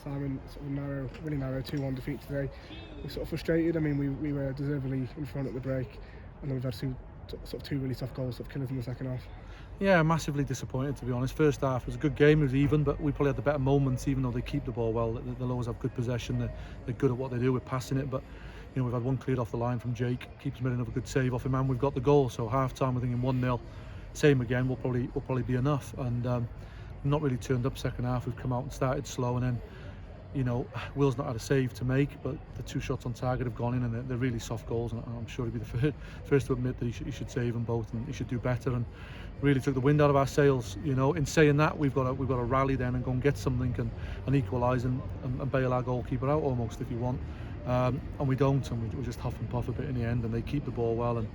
Simon, sort of really narrow 2-1 defeat today. We're sort of frustrated. I mean, we were deservedly in front at the break, and then we've had two really tough goals, sort of killers in the second half. Yeah, massively disappointed, to be honest. First half was a good game, it was even, but we probably had the better moments, even though they keep the ball well. They'll always have good possession, they're good at what they do with passing it, but we've had one cleared off the line from Jake, keeps made another good save off him, and we've got the goal. So half time we're thinking 1-0, same again, will probably be enough. And not really turned up second half. We've come out and started slow, and then Will's not had a save to make, but the 2 shots on target have gone in, and they're really soft goals, and I'm sure he'd be the first to admit that he should save them both, and he should do better, and really took the wind out of our sails. In saying that, we've got to rally then and go and get something and equalise and bail our goalkeeper out almost, if you want, and we don't, and we just huff and puff a bit in the end, and they keep the ball well. And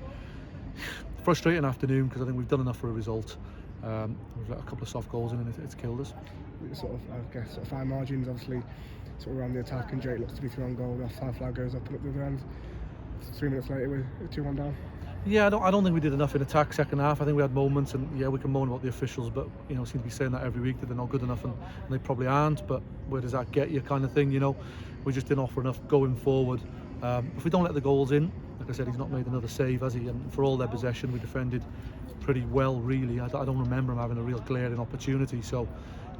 frustrating afternoon, because I think we've done enough for a result. We've got a couple of soft goals in, and it's killed us. Sort of fine margins, obviously, sort of around the attack, and Jake looks to be through on goal. The offside flag goes up and up the other end. 3 minutes later, we're 2-1 down. Yeah, I don't think we did enough in attack second half. I think we had moments, and yeah, we can moan about the officials, but seem to be saying that every week that they're not good enough, and they probably aren't. But where does that get you, kind of thing? We just didn't offer enough going forward. If we don't let the goals in, like I said, he's not made another save, has he? And for all their possession, we defended pretty well, really. I don't remember him having a real glaring opportunity. So,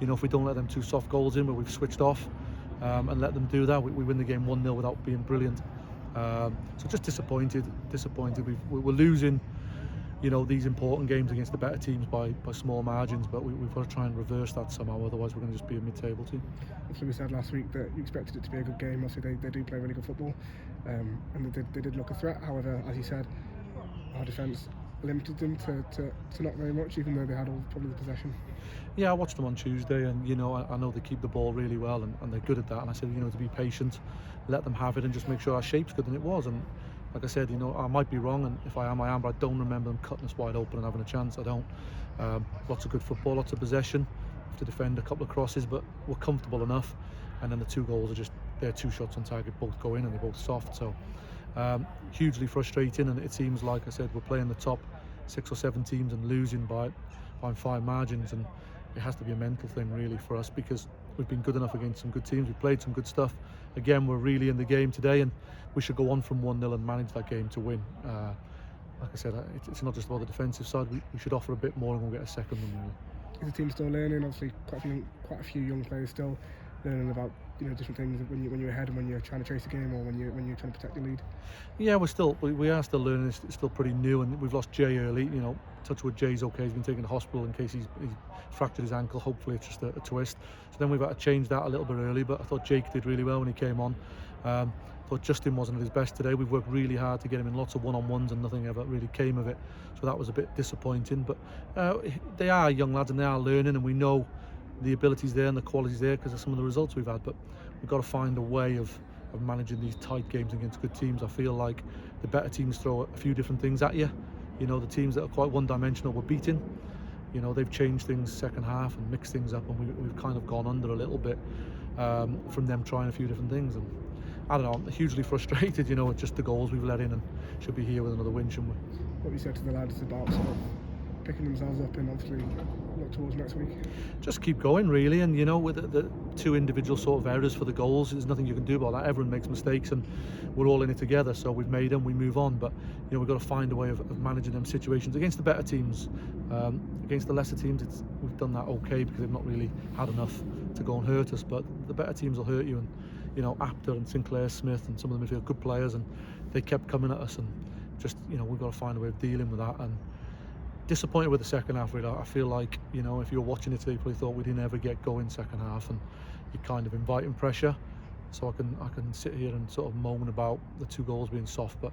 if we don't let them 2 soft goals in, where we've switched off and let them do that, we win the game 1-0 without being brilliant. So just disappointed. We're losing, these important games against the better teams by small margins, but we've got to try and reverse that somehow. Otherwise, we're going to just be a mid-table team. Obviously, we said last week that you expected it to be a good game. Obviously, they do play really good football, and they did look a threat. However, as you said, our defence limited them to not very much, even though they had probably the possession. Yeah, I watched them on Tuesday, and I know they keep the ball really well, and they're good at that. And I said, to be patient, let them have it, and just make sure our shape's good, and it was. And like I said, I might be wrong, and if I am, but I don't remember them cutting us wide open and having a chance. I don't. Lots of good football, lots of possession. Have to defend a couple of crosses, but we're comfortable enough. And then the 2 goals are just, they're 2 shots on target, both go in, and they're both soft. So hugely frustrating, and it seems like I said, we're playing the top 6 or 7 teams and losing by fine margins, and it has to be a mental thing really for us, because we've been good enough against some good teams, we've played some good stuff. Again, we're really in the game today, and we should go on from 1-0 and manage that game to win. Like I said, it's not just about the defensive side, we should offer a bit more and we'll get a second one really. Is the team still learning? Obviously, quite a few young players still learning about different things when you're ahead and when you're trying to chase a game, or when you're trying to protect your lead. Yeah, we are still learning. It's still pretty new, and we've lost Jay early. Touchwood, Jay's okay. He's been taken to hospital in case he's fractured his ankle. Hopefully it's just a twist. So then we've had to change that a little bit early, but I thought Jake did really well when he came on. Thought Justin wasn't at his best today. We've worked really hard to get him in lots of one-on-ones, and nothing ever really came of it. So that was a bit disappointing. But they are young lads, and they are learning, and we know the ability's there and the quality's there because of some of the results we've had. But we've got to find a way of managing these tight games against good teams. I feel like the better teams throw a few different things at you. The teams that are quite one-dimensional we're beating. They've changed things second half and mixed things up, and we've kind of gone under a little bit from them trying a few different things. And I don't know, I'm hugely frustrated, with just the goals we've let in, and should be here with another win, shouldn't we? What you said to the lads about sort of picking themselves up and obviously look towards next week? Just keep going really, and with the 2 individual sort of errors for the goals, there's nothing you can do about that. Everyone makes mistakes, and we're all in it together, so we've made them, we move on. But we've got to find a way of managing them situations against the better teams. Against the lesser teams, we've done that okay, because they've not really had enough to go and hurt us. But the better teams will hurt you, and Apter and Sinclair Smith and some of them are good players, and they kept coming at us, and just we've got to find a way of dealing with that. And disappointed with the second half really. I feel like if you were watching it today, you probably thought we didn't ever get going second half, and you're kind of inviting pressure. So I can sit here and sort of moan about the 2 goals being soft, but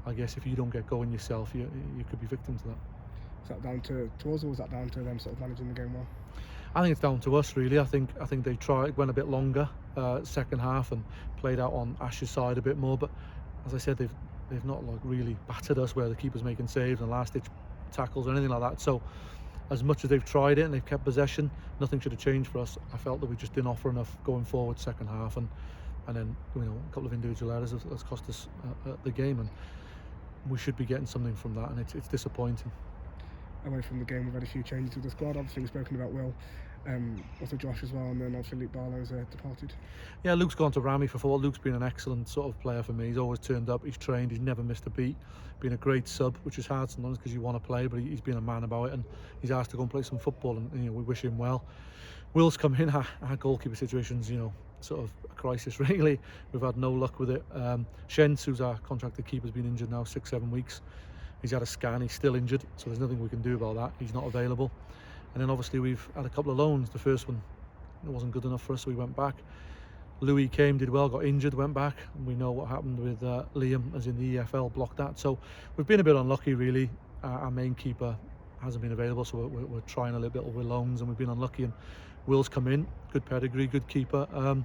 I guess if you don't get going yourself, you could be victim to that. Is that down to us, or is that down to them sort of managing the game well? I think it's down to us really. I think they went a bit longer second half and played out on Ash's side a bit more. But as I said, they've not really battered us where the keeper's making saves and last ditch tackles or anything like that. So as much as they've tried it and they've kept possession, nothing should have changed for us. I felt that we just didn't offer enough going forward second half, and then a couple of individual errors has cost us the game, and we should be getting something from that, and it's disappointing. Away from the game, we've had a few changes to the squad. Obviously, we've spoken about Will. Also Josh as well, and then obviously Luke Barlow's departed. Yeah, Luke's gone to Rami for 4. Luke's been an excellent sort of player for me. He's always turned up, he's trained, he's never missed a beat. Been a great sub, which is hard sometimes because you want to play, but he's been a man about it, and he's asked to go and play some football, and we wish him well. Will's come in. Our goalkeeper situation's sort of a crisis really. We've had no luck with it. Shentz, who's our contracted keeper, has been injured now 6-7 weeks. He's had a scan, he's still injured, so there's nothing we can do about that. He's not available. And then obviously we've had a couple of loans. The first one, it wasn't good enough for us, so we went back. Louis came, did well, got injured, went back. And we know what happened with Liam, as in the EFL, blocked that. So we've been a bit unlucky really. Our main keeper hasn't been available, so we're trying a little bit with loans, and we've been unlucky. And Will's come in, good pedigree, good keeper, and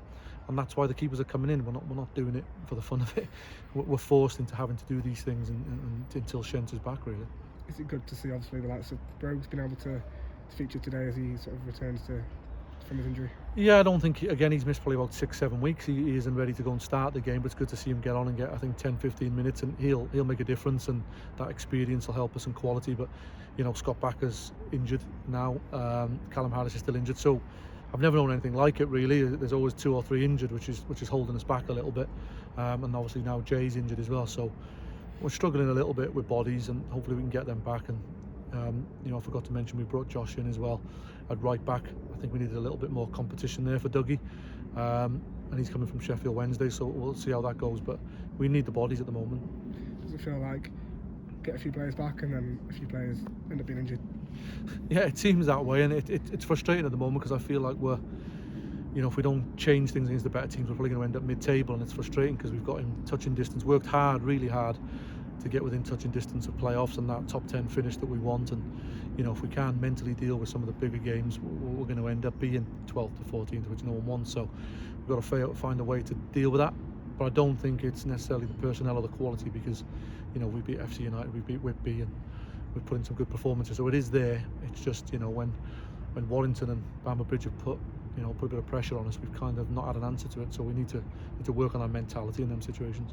that's why the keepers are coming in. We're not doing it for the fun of it. We're forced into having to do these things until Shentz is back really. Is it good to see obviously the likes of Brogue's been able to feature today as he sort of returns from his injury? Yeah, I don't think, he's missed probably about 6-7 weeks. He isn't ready to go and start the game, but it's good to see him get on and get, I think, 10-15 minutes, and he'll make a difference, and that experience will help us in quality. But Scott Backer's injured now, Callum Harris is still injured, so I've never known anything like it really. There's always 2 or 3 injured, which is holding us back a little bit, and obviously now Jay's injured as well, so we're struggling a little bit with bodies, and hopefully we can get them back. And I forgot to mention we brought Josh in as well at right back. I think we needed a little bit more competition there for Dougie, and he's coming from Sheffield Wednesday, so we'll see how that goes, but we need the bodies at the moment. Does it feel like get a few players back and then a few players end up being injured? Yeah, it seems that way, and it's frustrating at the moment because I feel like we're, if we don't change things against the better teams, we're probably going to end up mid-table, and it's frustrating because we've got in touching distance, worked hard, really hard, to get within touching distance of playoffs and that top 10 finish that we want. And if we can't mentally deal with some of the bigger games, we're going to end up being 12th to 14th, which no one wants. So we've got to find a way to deal with that. But I don't think it's necessarily the personnel or the quality, because we beat FC United, we beat Whitby, and we've put in some good performances, so it is there. It's just when Warrington and Bamber Bridge have put a bit of pressure on us, we've kind of not had an answer to it. So we need to work on our mentality in them situations.